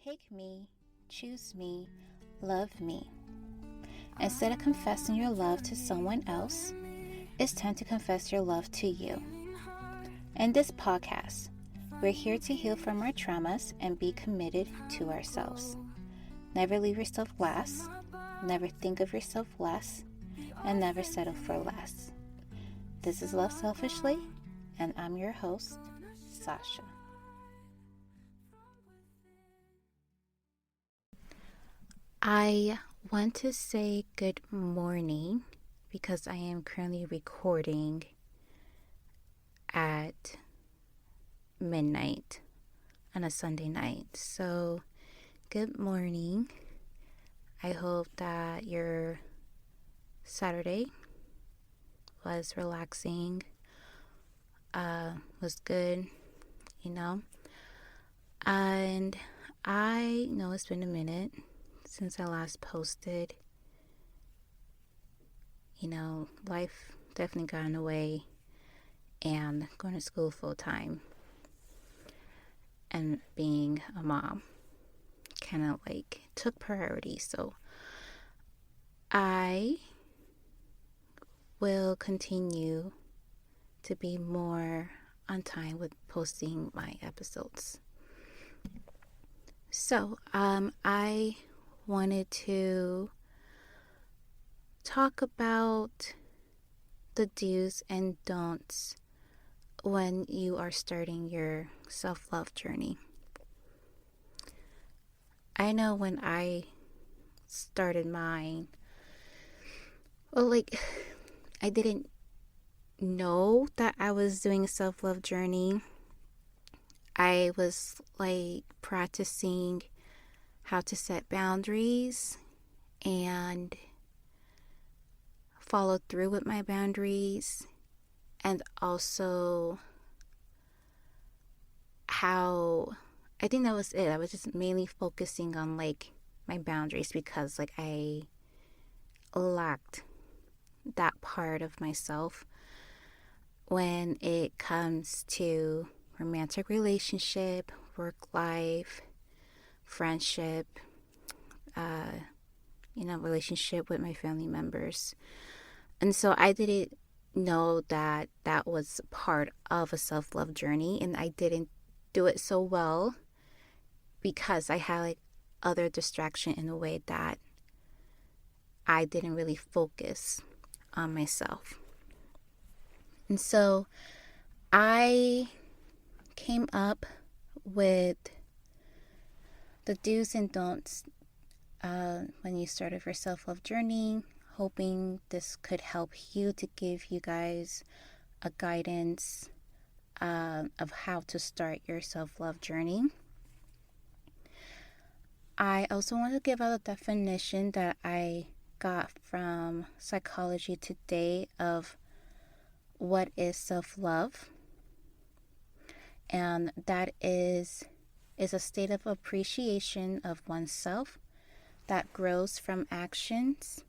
Take me, choose me, love me. Instead of confessing your love to someone else, it's time to confess your love to you. In this podcast, we're here to heal from our traumas and be committed to ourselves. Never leave yourself last, never think of yourself less, and never settle for less. This is Love Selfishly, and I'm your host, Sasha. I want to say good morning because I am currently recording at midnight on a Sunday night. So, good morning. I hope that your Saturday was relaxing, was good, And I know it's been a minute since I last posted. Life definitely got in the way, and going to school full time and being a mom kind of took priority. So I will continue to be more on time with posting my episodes. So I wanted to talk about the do's and don'ts when you are starting your self-love journey. I know when I started mine, I didn't know that I was doing a self-love journey. I was practicing how to set boundaries and follow through with my boundaries, and also I think that was it. I was just mainly focusing on my boundaries because I lacked that part of myself when it comes to romantic relationship, work life, friendship, relationship with my family members. And so I didn't know that that was part of a self-love journey, and I didn't do it so well because I had other distraction in a way that I didn't really focus on myself. And so I came up with the do's and don'ts when you started your self-love journey, hoping this could help you to give you guys a guidance of how to start your self-love journey. I also want to give out a definition that I got from Psychology Today of what is self-love. And that is a state of appreciation of oneself that grows from actions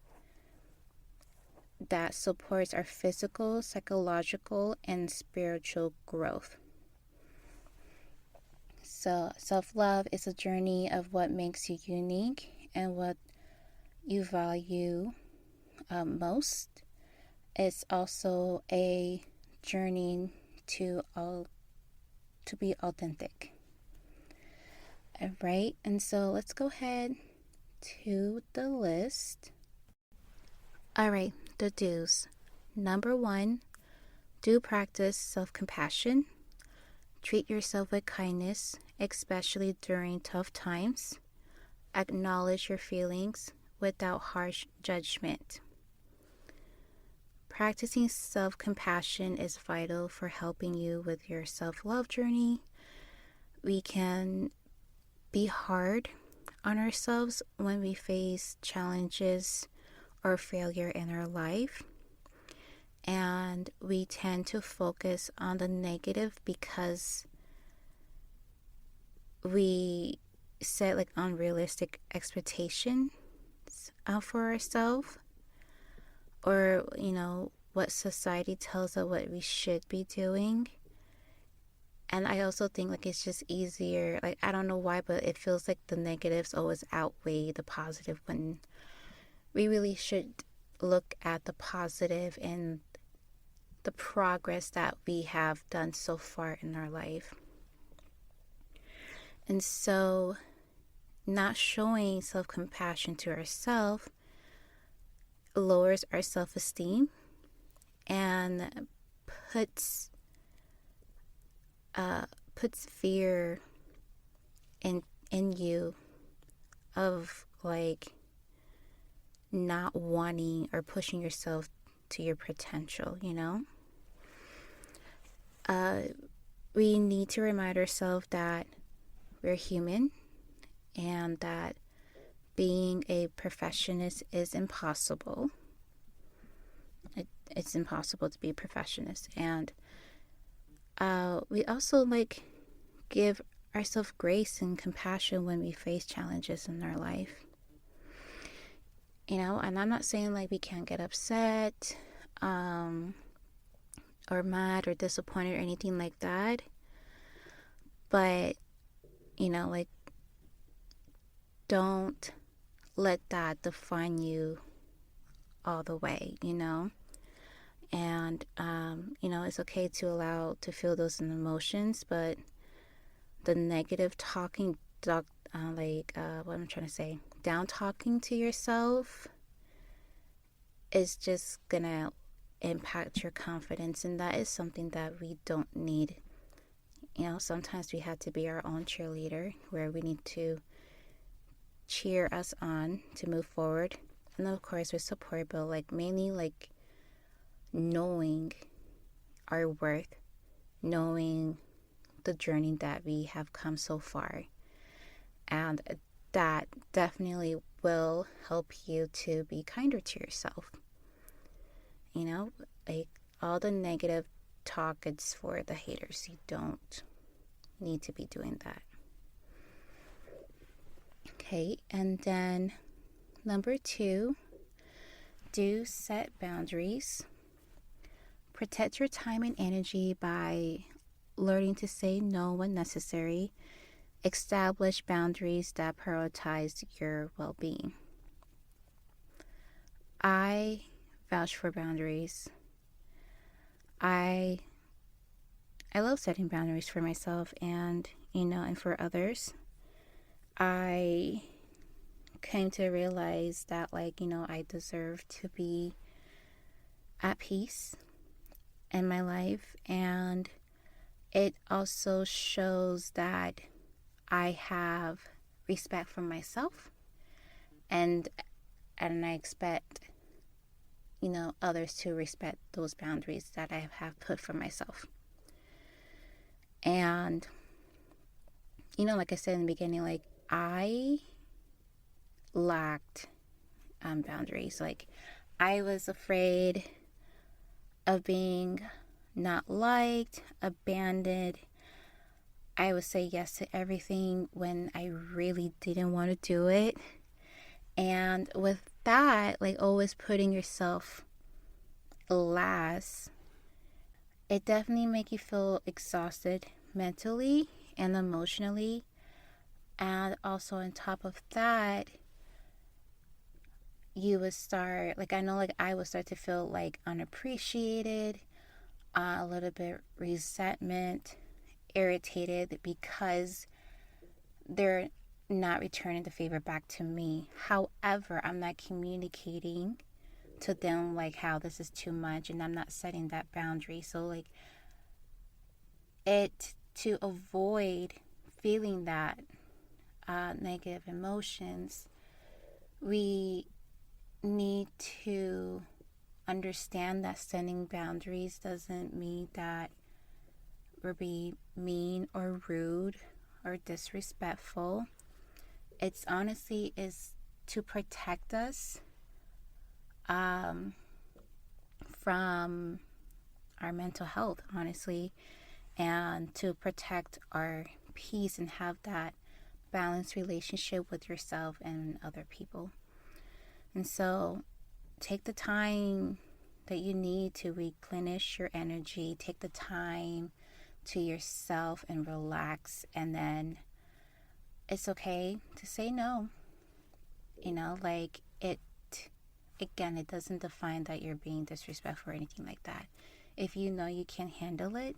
that supports our physical, psychological, and spiritual growth. So self-love is a journey of what makes you unique and what you value most. It's also a journey to be authentic. All right, and so let's go ahead to the list. All right, the do's. Number 1, do practice self-compassion. Treat yourself with kindness, especially during tough times. Acknowledge your feelings without harsh judgment. Practicing self-compassion is vital for helping you with your self-love journey. We can be hard on ourselves when we face challenges or failure in our life, and we tend to focus on the negative because we set unrealistic expectations for ourselves, or what society tells us what we should be doing. And I also think like it's just easier. Like, I don't know why, but it feels like the negatives always outweigh the positive, when we really should look at the positive and the progress that we have done so far in our life. And so, not showing self compassion to ourselves lowers our self esteem and puts puts fear in you of like not wanting or pushing yourself to your potential, you know? We need to remind ourselves that we're human and that being a perfectionist is impossible. It's impossible to be a perfectionist. And we also like give ourselves grace and compassion when we face challenges in our life. You know, and I'm not saying like we can't get upset or mad or disappointed or anything like that. But, you know, like, don't let that define you all the way, you know? And, you know, it's okay to allow to feel those emotions, but the negative talking, what I'm trying to say, down talking to yourself is just gonna impact your confidence, and that is something that we don't need. You know, sometimes we have to be our own cheerleader, where we need to cheer us on to move forward, and of course with support, but like mainly like knowing our worth, knowing the journey that we have come so far, and that definitely will help you to be kinder to yourself. You know, like, all the negative talk, it's for the haters. You don't need to be doing that. Okay, and then number 2, do set boundaries. Protect your time and energy by learning to say no when necessary. Establish boundaries that prioritize your well-being. I vouch for boundaries. I love setting boundaries for myself and, you know, and for others. I came to realize that, like, you know, I deserve to be at peace in my life, and it also shows that I have respect for myself, and I expect, you know, others to respect those boundaries that I have put for myself. And, you know, like I said in the beginning, like, I lacked boundaries. Like, I was afraid of being not liked, abandoned. I would say yes to everything when I really didn't want to do it. And with that, like, always putting yourself last, it definitely make you feel exhausted mentally and emotionally. And also on top of that, you would start, like, I know, like, I would start to feel like unappreciated, a little bit resentment, irritated, because they're not returning the favor back to me. However, I'm not communicating to them like how this is too much, and I'm not setting that boundary. So like, it to avoid feeling that negative emotions, we need to understand that setting boundaries doesn't mean that we're being mean or rude or disrespectful. It's honestly is to protect us from our mental health, honestly, and to protect our peace and have that balanced relationship with yourself and other people. And so take the time that you need to replenish your energy. Take the time to yourself and relax, and then it's okay to say no. Like it, again, it doesn't define that you're being disrespectful or anything like that. If you know you can't handle it,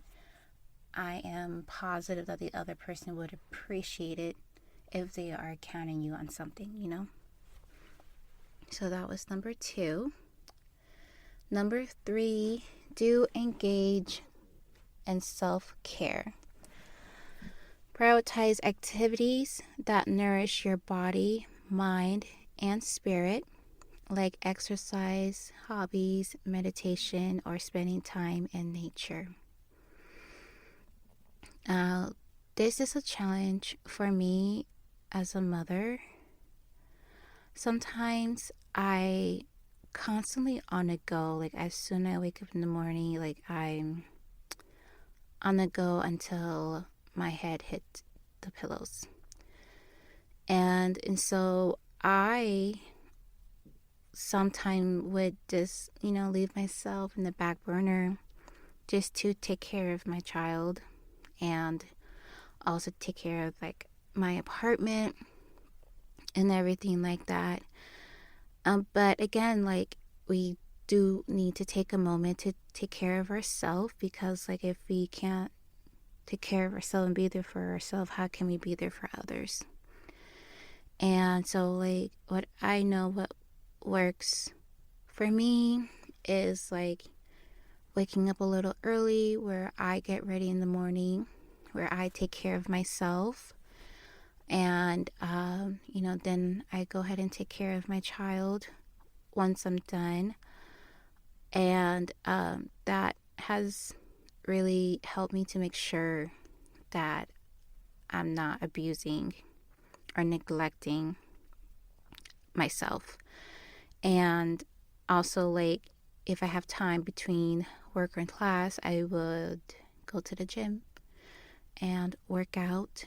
I am positive that the other person would appreciate it if they are counting you on something. So that was number 2. Number 3, do engage in self-care. Prioritize activities that nourish your body, mind, and spirit, like exercise, hobbies, meditation, or spending time in nature. This is a challenge for me as a mother. Sometimes I constantly on the go, like as soon as I wake up in the morning, like I'm on the go until my head hits the pillows. And so I sometimes would just, leave myself in the back burner just to take care of my child and also take care of like my apartment and everything like that. But again, like we do need to take a moment to take care of ourselves, because like if we can't take care of ourselves and be there for ourselves, how can we be there for others? And so like what I know what works for me is like waking up a little early, where I get ready in the morning, where I take care of myself. And, then I go ahead and take care of my child once I'm done. And that has really helped me to make sure that I'm not abusing or neglecting myself. And also, like, if I have time between work and class, I would go to the gym and work out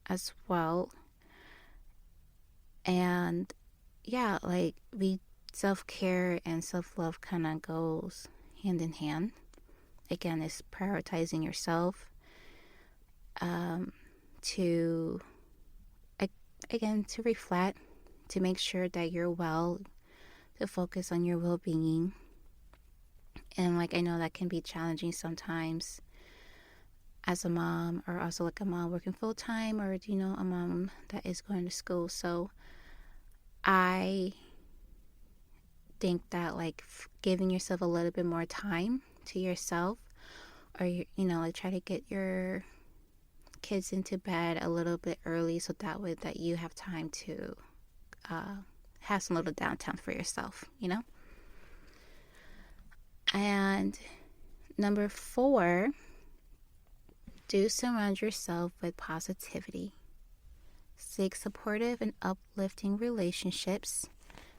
as well. And yeah, like self-care and self-love kind of goes hand in hand. Again, it's prioritizing yourself, to reflect, to make sure that you're well, to focus on your well-being. And like I know that can be challenging sometimes as a mom, or also like a mom working full-time, or a mom that is going to school. So I think that like giving yourself a little bit more time to yourself, or like try to get your kids into bed a little bit early, so that way that you have time to have some little downtime for yourself. And number 4, do surround yourself with positivity. Seek supportive and uplifting relationships.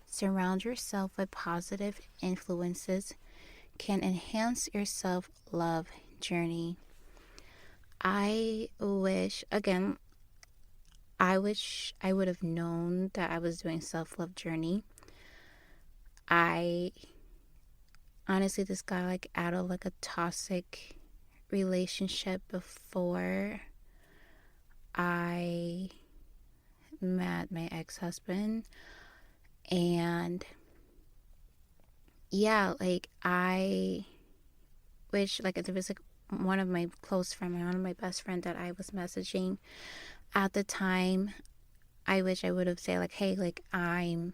Surround yourself with positive influences can enhance your self-love journey. I wish I would have known that I was doing self-love journey. I honestly just got like out of like a toxic relationship before I met my ex-husband. And yeah, like I wish, like there was like one of my close friends, one of my best friend that I was messaging at the time. I wish I would have said like, hey, like I'm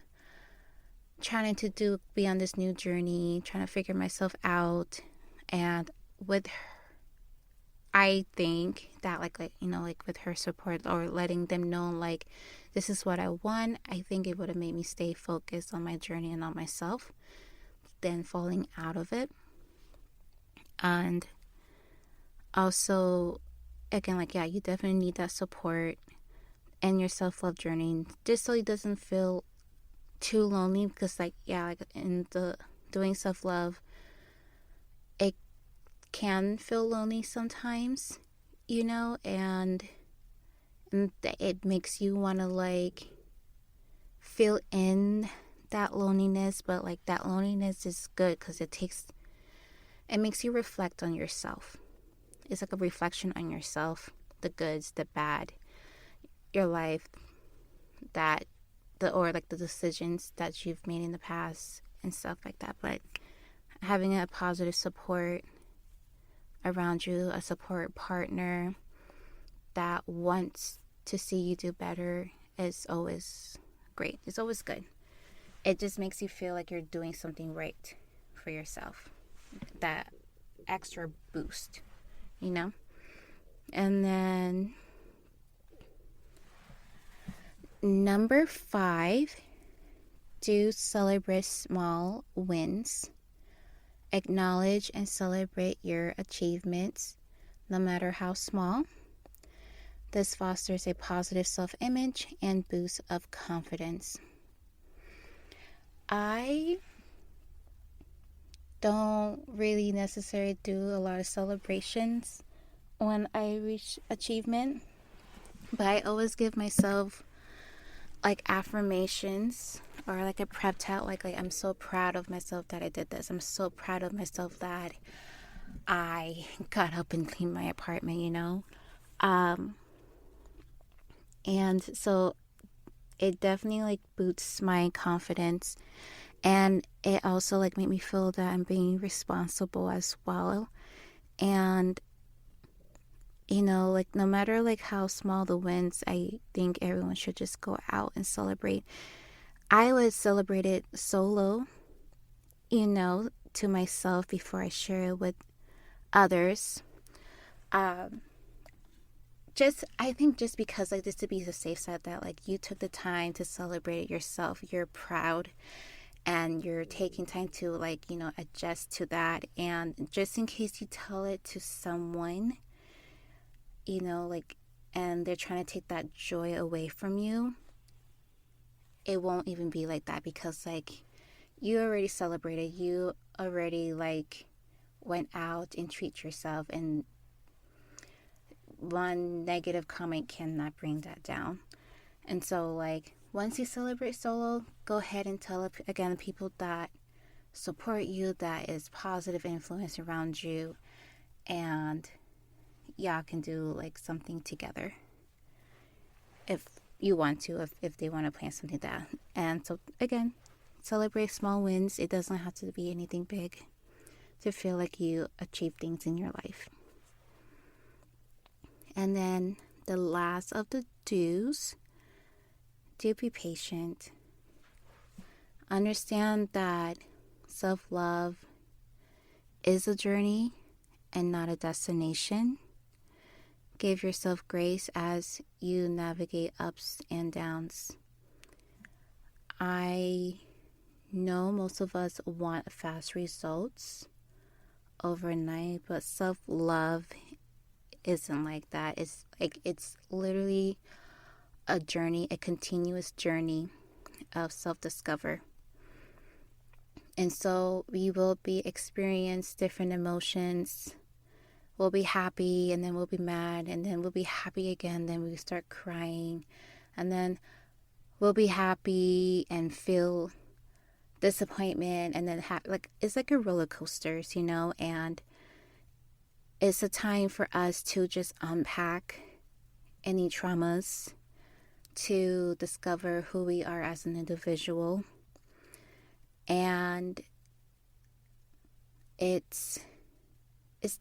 trying to be on this new journey, trying to figure myself out. And with her, I think that like with her support, or letting them know like this is what I want, I think it would have made me stay focused on my journey and on myself than falling out of it. And also, again, like, yeah, you definitely need that support and your self-love journey, just so it doesn't feel too lonely. Because like, yeah, like in the doing self-love, it can feel lonely sometimes, and it makes you want to like fill in that loneliness. But like that loneliness is good, because it makes you reflect on yourself. It's like a reflection on yourself, the goods, the bad, your life, that or like the decisions that you've made in the past and stuff like that. But having a positive support around you, a support partner that wants to see you do better, is always great. It's always good. It just makes you feel like you're doing something right for yourself. That extra boost, you know? And then number 5, do celebrate small wins. Acknowledge and celebrate your achievements, no matter how small. This fosters a positive self-image and boost of confidence. I don't really necessarily do a lot of celebrations when I reach achievement, but I always give myself like affirmations or like a prep talk, like I'm so proud of myself that I did this. I'm so proud of myself that I got up and cleaned my apartment, you know? And so it definitely like boosts my confidence, and it also like made me feel that I'm being responsible as well. And you know, like no matter like how small the wins, I think everyone should just go out and celebrate. I would celebrate it solo, you know, to myself before I share it with others. I think just because like just to be the safe side that like you took the time to celebrate it yourself, you're proud, and you're taking time to like, you know, adjust to that. And just in case you tell it to someone, you know, like, and they're trying to take that joy away from you, it won't even be like that, because like you already celebrated, you already like went out and treat yourself, and one negative comment cannot bring that down. And so like once you celebrate solo, go ahead and tell again the people that support you, that is positive influence around you, and y'all can do like something together if you want to, if they want to plan something that. And so again, celebrate small wins. It doesn't have to be anything big to feel like you achieve things in your life. And then the last of the do's, do be patient. Understand that self-love is a journey and not a destination. Give yourself grace as you navigate ups and downs. I know most of us want fast results overnight, but self-love isn't like that. It's literally a journey, a continuous journey of self-discover. And so we will be experience different emotions. We'll be happy, and then we'll be mad, and then we'll be happy again, then we start crying, and then we'll be happy and feel disappointment, and then like it's like a roller coaster, you know. And it's a time for us to just unpack any traumas, to discover who we are as an individual. And it's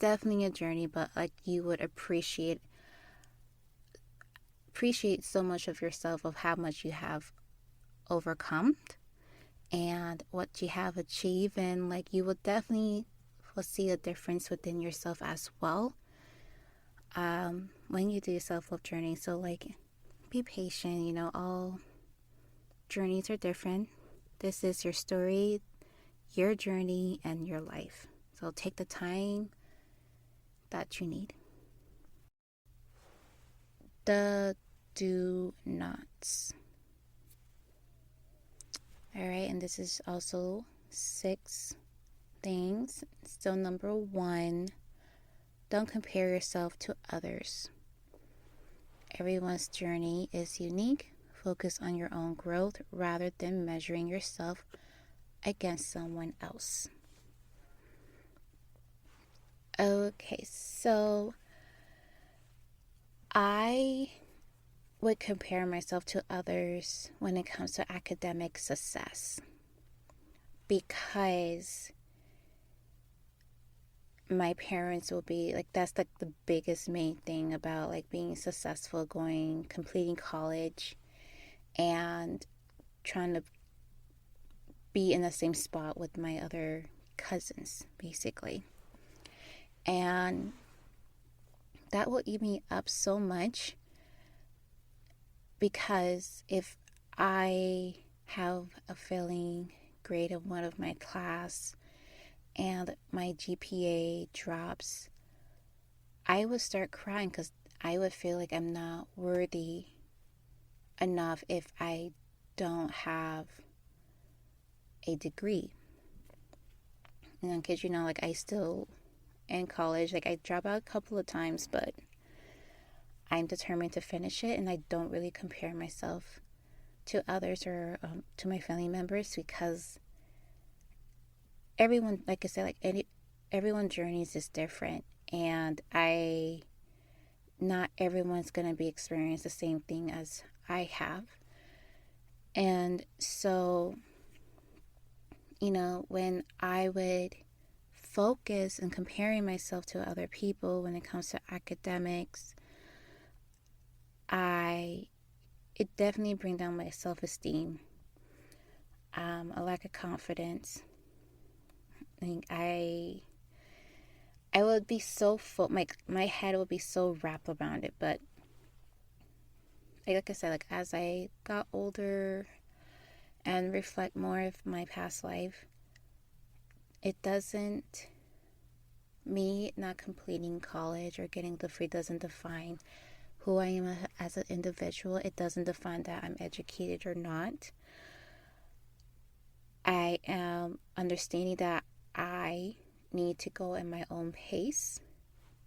definitely a journey, but like you would appreciate so much of yourself, of how much you have overcome and what you have achieved, and like you will definitely see a difference within yourself as well when you do your self-love journey. So like be patient, you know, all journeys are different. This is your story, your journey, and your life. So take the time that you need. The do nots. All right, and this is also 6 things. Still number 1, don't compare yourself to others. Everyone's journey is unique. Focus on your own growth rather than measuring yourself against someone else. Okay, so I would compare myself to others when it comes to academic success because my parents will be like, that's like the biggest main thing about like being successful, completing college and trying to be in the same spot with my other cousins, basically. And that will eat me up so much because if I have a failing grade of one of my class and my GPA drops, I would start crying because I would feel like I'm not worthy enough if I don't have a degree. And because like I still in college, like I drop out a couple of times, but I'm determined to finish it, and I don't really compare myself to others or to my family members because everyone, like I said, everyone's journeys is different, and not everyone's gonna be experiencing the same thing as I have, and so when I would focus on comparing myself to other people when it comes to academics, it definitely bring down my self-esteem, a lack of confidence. I think I would be so full, my head would be so wrapped around it. But like I said, like as I got older and reflect more of my past life, it doesn't, me not completing college or getting the free doesn't define who I am as an individual. It doesn't define that I'm educated or not. I am understanding that I need to go at my own pace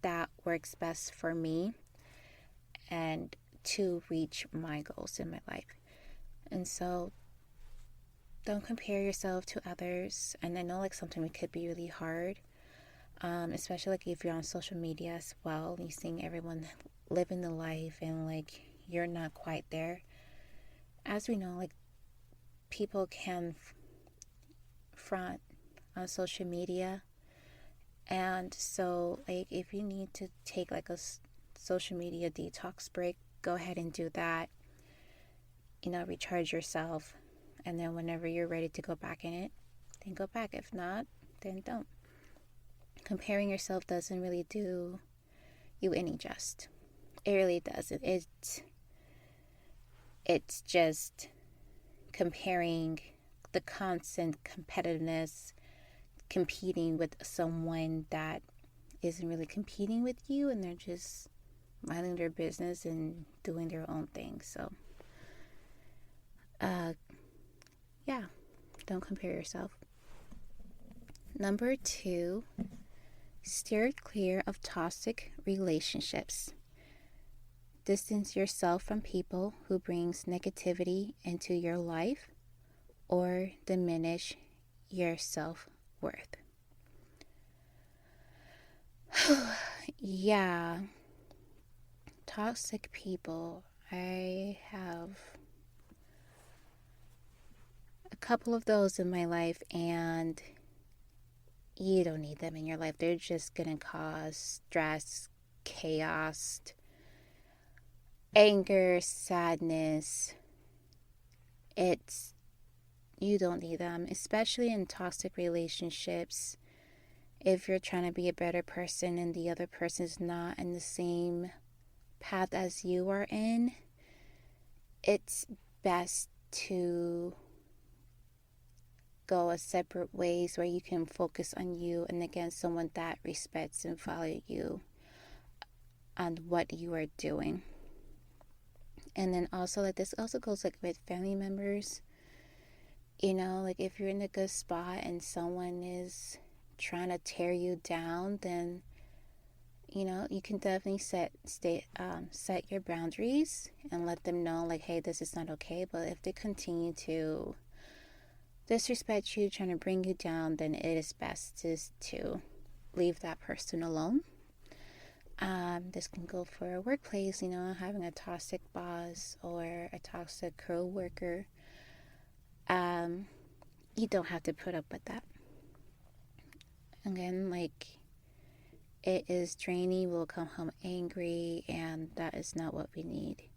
that works best for me and to reach my goals in my life. And so don't compare yourself to others. And I know like sometimes it could be really hard, especially like if you're on social media as well, you're seeing everyone living the life and like you're not quite there. As we know, like people can front on social media, and so like if you need to take like a social media detox break, go ahead and do that. Recharge yourself, and then whenever you're ready to go back in it, then go back. If not, then don't. Comparing yourself doesn't really do you any just. It really doesn't. It's just comparing, the constant competitiveness, competing with someone that isn't really competing with you, and they're just minding their business and doing their own thing. So yeah, don't compare yourself. Number 2, steer clear of toxic relationships. Distance yourself from people who brings negativity into your life or diminish your self-worth. Yeah, toxic people. I have a couple of those in my life, and you don't need them in your life. They're just gonna cause stress, chaos, anger, sadness. You don't need them, especially in toxic relationships. If you're trying to be a better person and the other person's not in the same path as you are in, it's best to go a separate ways where you can focus on you and again someone that respects and values you on what you are doing. And then also like this also goes like with family members. Like if you're in a good spot and someone is trying to tear you down, then you can definitely set your boundaries and let them know like, hey, this is not okay. But if they continue to disrespect you, trying to bring you down, then it is best just to leave that person alone. This can go for a workplace, having a toxic boss or a toxic co-worker. You don't have to put up with that. Again, it is draining. We'll come home angry, and that is not what we need.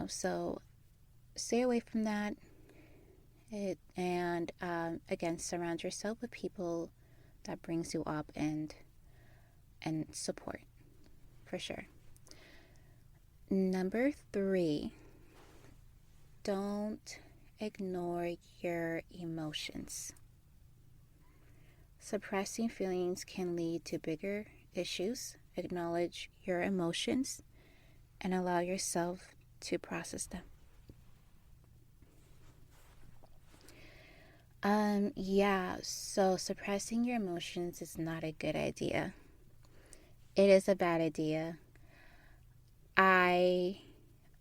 So stay away from that. Again, surround yourself with people that brings you up and support, for sure. Number 3, don't ignore your emotions. Suppressing feelings can lead to bigger issues. Acknowledge your emotions and allow yourself to process them. So suppressing your emotions is not a good idea. It is a bad idea. I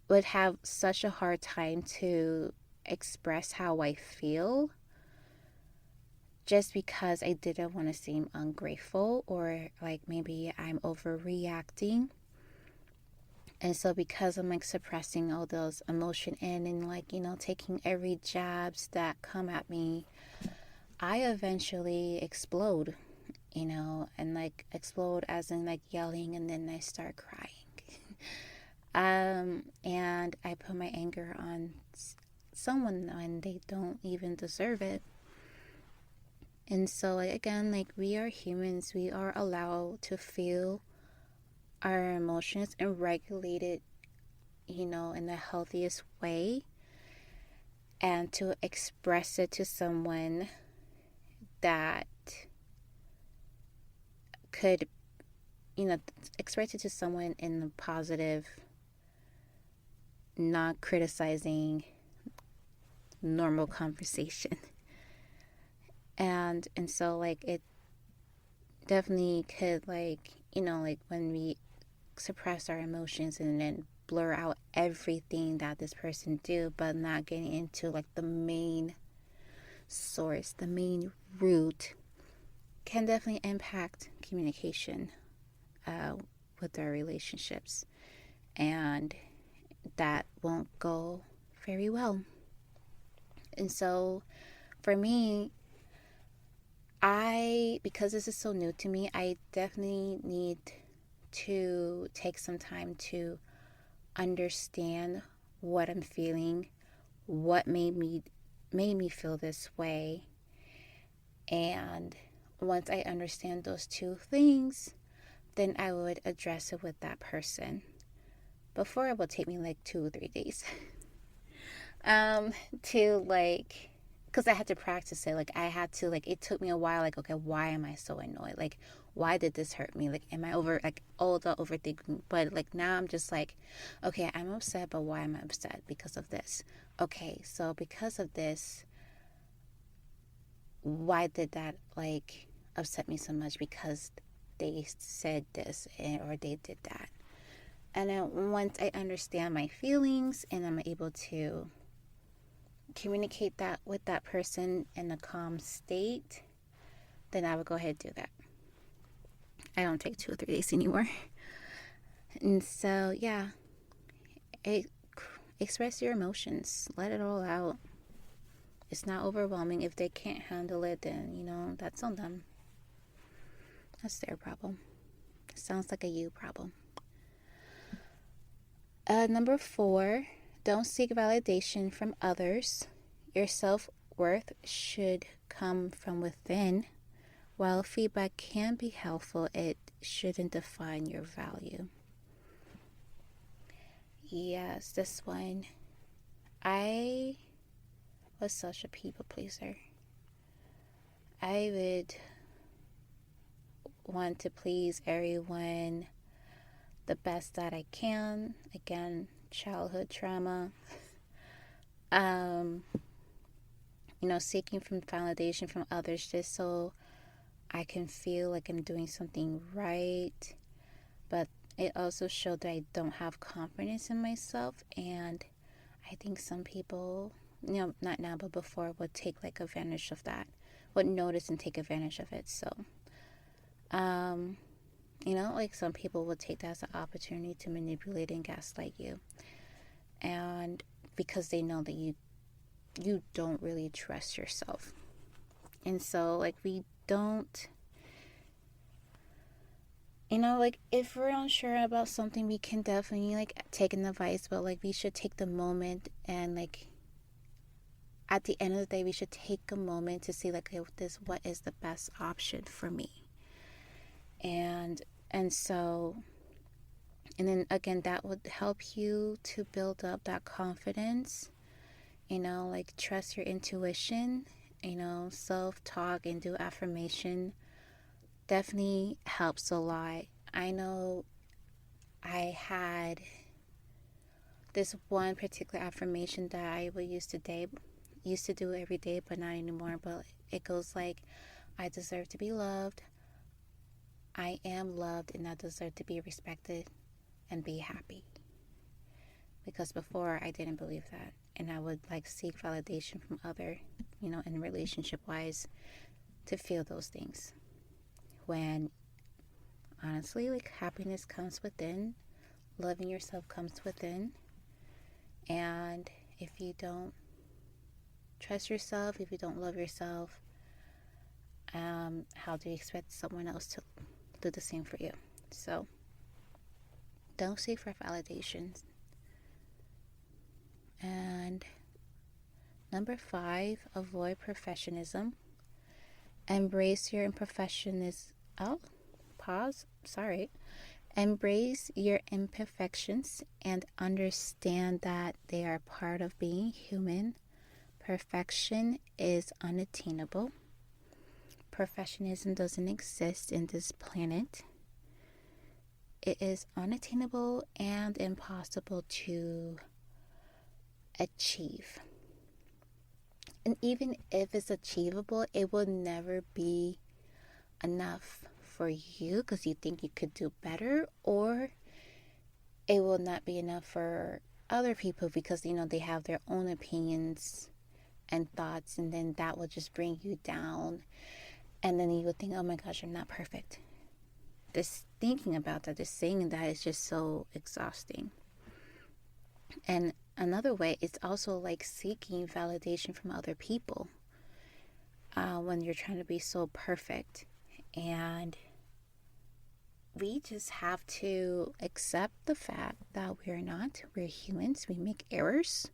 would have such a hard time to express how I feel just because I didn't want to seem ungrateful or maybe I'm overreacting. And so because I'm suppressing all those emotion and taking every jabs that come at me, I eventually explode, and explode as in yelling, and then I start crying. And I put my anger on someone when they don't even deserve it. And so again, we are humans, we are allowed to feel our emotions and regulate it, in the healthiest way, and to express it to someone that could, express it to someone in a positive, not criticizing, normal conversation. And so it definitely could when we suppress our emotions and then blur out everything that this person do, but not getting into the main source, the main root, can definitely impact communication with our relationships, and that won't go very well. And so for me, because this is so new to me, I definitely need to take some time to understand what I'm feeling, what made me feel this way. And once I understand those two things, then I would address it with that person. Before, it would take me 2 or 3 days to because I had to practice it. I had to it took me a while. Okay, why am I so annoyed? Why did this hurt me? Am I all the overthinking? But now I'm just okay, I'm upset, but why am I upset? Because of this. Okay, so because of this, why did that upset me so much? Because they said this or they did that. And then once I understand my feelings and I'm able to communicate that with that person in a calm state, then I would go ahead and do that. I don't take 2 or 3 days anymore. And so, yeah, express your emotions. Let it all out. It's not overwhelming. If they can't handle it, then, that's on them. That's their problem. It sounds like a you problem. Number 4, don't seek validation from others. Your self-worth should come from within. While feedback can be helpful, it shouldn't define your value. Yes, this one. I was such a people pleaser. I would want to please everyone the best that I can. Again, childhood trauma. Seeking from validation from others just so I can feel like I'm doing something right. But it also showed that I don't have confidence in myself. And I think some people, not now, but before, would take advantage of that, would notice and take advantage of it. So Um, like some people will take that as an opportunity to manipulate and gaslight you. And because they know that you don't really trust yourself. And so like we don't, like if we're unsure about something, we can definitely like take an advice, but like we should take the moment and like at the end of the day we should take a moment to see like, okay, what is the best option for me. And so, and then again, that would help you to build up that confidence, like trust your intuition, self-talk and do affirmation definitely helps a lot. I know I had this one particular affirmation that I would used to do every day, but not anymore. But it goes like, I deserve to be loved, I am loved, and I deserve to be respected and be happy. Because before I didn't believe that, and I would like seek validation from other, in relationship wise, to feel those things. When honestly, like happiness comes within, loving yourself comes within, and if you don't trust yourself, if you don't love yourself, how do you expect someone else to do the same for you? So don't seek for validation. And number 5, avoid perfectionism. Embrace your imperfections. Oh, pause. Sorry. Embrace your imperfections and understand that they are part of being human. Perfection is unattainable. Perfectionism doesn't exist in this planet. It is unattainable and impossible to achieve. And even if it's achievable, it will never be enough for you because you think you could do better, or it will not be enough for other people because they have their own opinions and thoughts, and then that will just bring you down, and then you will think, oh my gosh, I'm not perfect. This thinking about that, this saying that is just so exhausting. And another way, it's also like seeking validation from other people when you're trying to be so perfect. And we just have to accept the fact that we're not. We're humans. We make errors.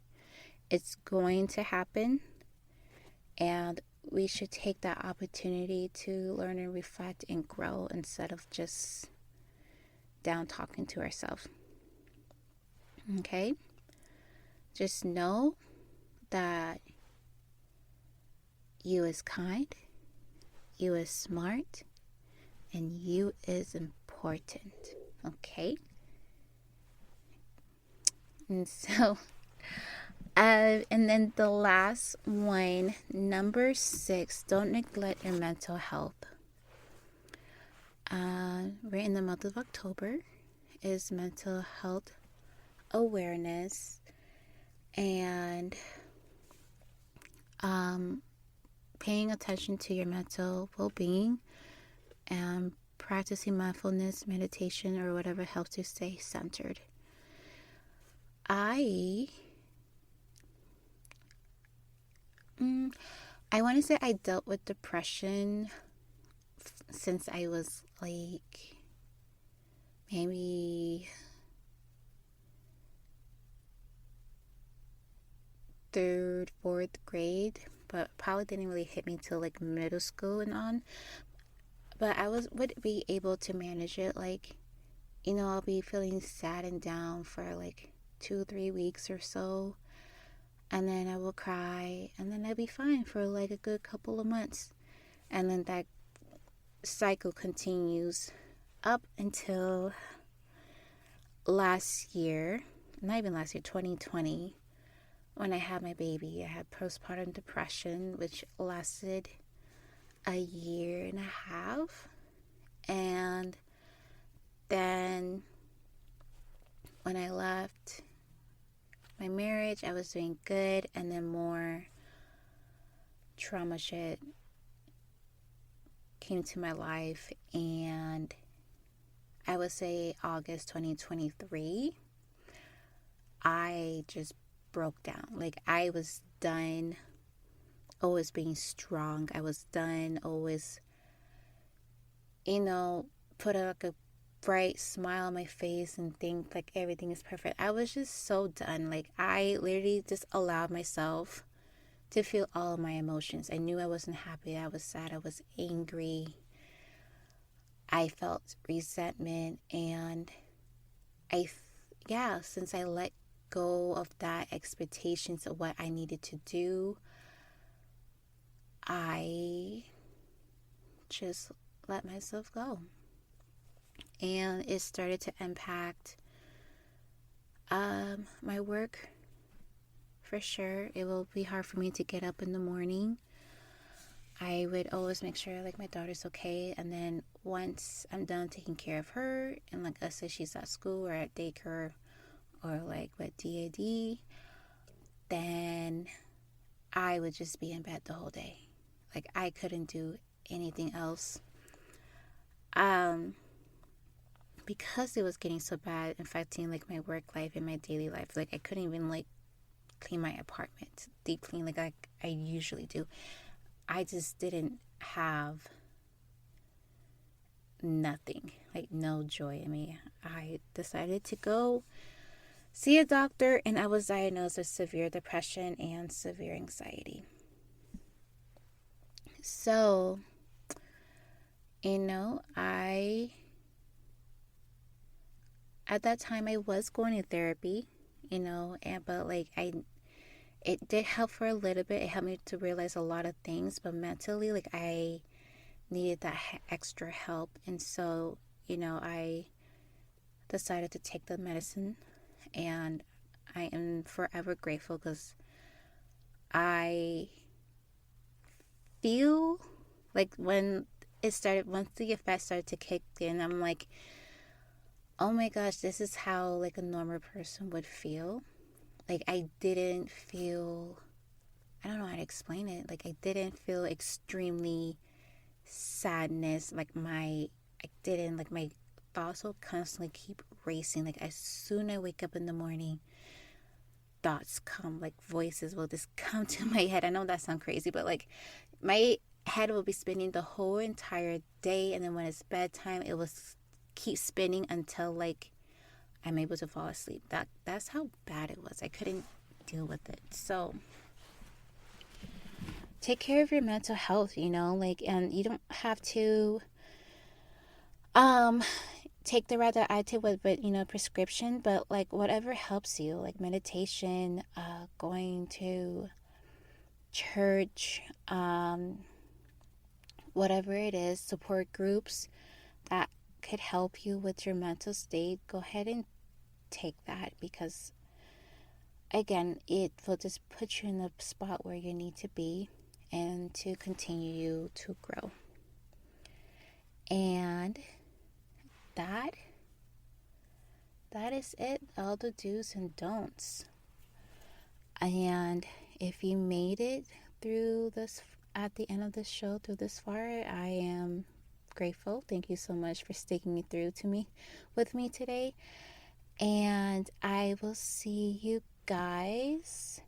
It's going to happen. And we should take that opportunity to learn and reflect and grow instead of just down talking to ourselves. Okay? Just know that you is kind, you is smart, and you is important. Okay? And so, and then the last one, number 6, don't neglect your mental health. We're in the month of October, is mental health awareness, and paying attention to your mental well-being and practicing mindfulness, meditation, or whatever helps you stay centered. I want to say I dealt with depression since I was like maybe 3rd, 4th grade, but probably didn't really hit me till like middle school and on. But I would be able to manage it. Like, I'll be feeling sad and down for like 2-3 weeks or so, and then I will cry, and then I'll be fine for like a good couple of months, and then that cycle continues up until last year, not even last year, 2020, when I had my baby. I had postpartum depression, which lasted a year and a half. And then when I left my marriage, I was doing good, and then more trauma shit came to my life, and I would say August 2023, I just broke down. Like, I was done always being strong. I was done always, put like a bright smile on my face and think like everything is perfect. I was just so done. Like, I literally just allowed myself to feel all of my emotions. I knew I wasn't happy. I was sad. I was angry. I felt resentment. And since I let go of that expectations of what I needed to do, I just let myself go. And it started to impact my work. For sure, it will be hard for me to get up in the morning. I would always make sure like my daughter's okay, and then once I'm done taking care of her, and like I said, she's at school or at daycare or like with DAD, then I would just be in bed the whole day. Like, I couldn't do anything else. Because it was getting so bad, affecting like my work life and my daily life. Like, I couldn't even like clean my apartment, deep clean like I usually do. I just didn't have nothing, like no joy in me. I decided to go see a doctor, and I was diagnosed with severe depression and severe anxiety. So, at that time I was going to therapy, but like it did help for a little bit. It helped me to realize a lot of things, but mentally, like, I needed that extra help. And so, I decided to take the medicine, and I am forever grateful because I feel like once the effect started to kick in, I'm like, oh my gosh, this is how like a normal person would feel. Like, I don't know how to explain it. Like, I didn't feel extremely sadness. Like, my thoughts will constantly keep racing. Like, as soon as I wake up in the morning, thoughts come, like voices will just come to my head. I know that sounds crazy, but like, my head will be spinning the whole entire day. And then when it's bedtime, it will keep spinning until like I'm able to fall asleep. That's how bad it was. I couldn't deal with it. So take care of your mental health, and you don't have to take the route that I take with prescription, but like whatever helps you, like meditation, going to church, whatever it is, support groups that could help you with your mental state, go ahead and take that, because again, it will just put you in the spot where you need to be and to continue you to grow. And that is it, all the do's and don'ts. And if you made it through this, at the end of the show, through this far, I am grateful. Thank you so much for sticking with me today. And I will see you guys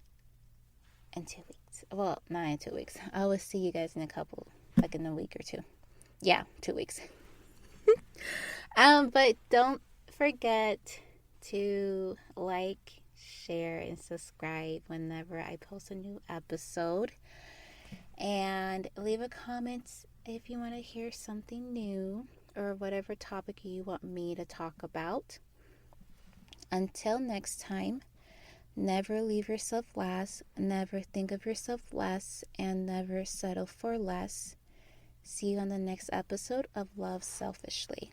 in 2 weeks. Well, not in 2 weeks. I will see you guys in a week or two. Yeah, 2 weeks. But don't forget to like, share, and subscribe whenever I post a new episode. And leave a comment if you want to hear something new or whatever topic you want me to talk about. Until next time, never leave yourself last, never think of yourself less, and never settle for less. See you on the next episode of Love Selfishly.